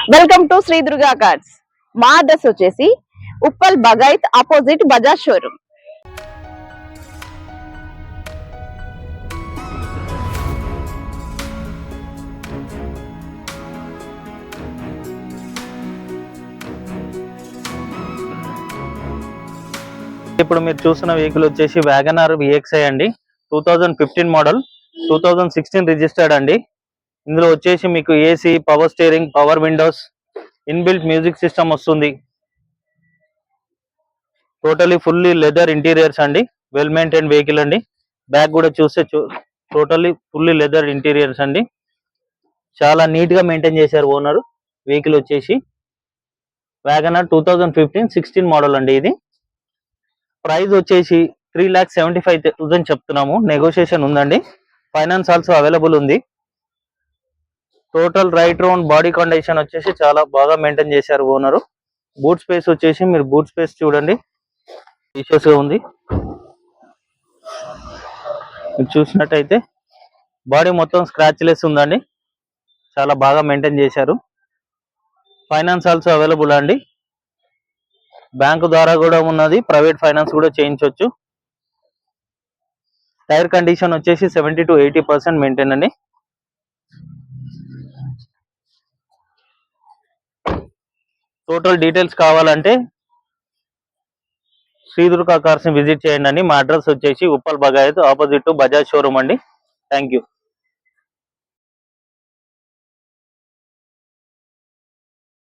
Welcome to Shri Durga cars. మా address వచ్చేసి Uppal Bagayat opposite Bajaj showroom. ఇప్పుడు మీరు చూస్తున్న వెహికల్ వచ్చేసి వ్యాగనార్ VXI అండి. 2015 మోడల్, 2016 రిజిస్టర్డ్ అండి. ఇందులో వచ్చేసి మీకు AC, power steering, power Windows, inbuilt music system వస్తుంది. టోటలీ ఫుల్లీ లెదర్ ఇంటీరియర్స్ అండి. వెల్ మెయింటైన్ వెహికల్ అండి. బ్యాక్ కూడా చూస్తే టోటలీ ఫుల్లీ లెదర్ ఇంటీరియర్స్ అండి. చాలా నీట్ గా మెయింటైన్ చేశారు ఓనర్. వెహికల్ వచ్చేసి వ్యాగనార్ 2015-16 మోడల్ అండి. ఇది ప్రైస్ వచ్చేసి 3,75,000 చెప్తున్నాము. నెగోషియేషన్ ఉందండి. ఫైనాన్స్ ఆల్సో అవైలబుల్ ఉంది. Total right round body condition వచ్చేసి చాలా బాగా మెయింటైన్ చేశారు ఓనరు. బూట్ స్పేస్ వచ్చేసి మీరు బూట్ స్పేస్ చూడండి, స్పేషియస్ గా ఉంది. మీరు చూసినట్టయితే బాడీ మొత్తం స్క్రాచ్ లెస్ ఉందండి. చాలా బాగా మెయింటైన్ చేశారు. ఫైనాన్స్ ఆల్సో అవైలబుల్ అండి. బ్యాంకు ద్వారా కూడా ఉన్నది, ప్రైవేట్ ఫైనాన్స్ కూడా చేయించవచ్చు. టైర్ కండిషన్ వచ్చేసి 70 to 80% మెయింటైన్ అండి. టోటల్ డీటెయిల్స్ కావాలంటే శ్రీ దుర్గా కార్స్ ని విజిట్ చేయండి అండి. మా అడ్రస్ వచ్చేసి ఉప్పల్ బగాయత్ ఆపోజిట్ బజాజ్ షోరూమ్ అండి. Thank you.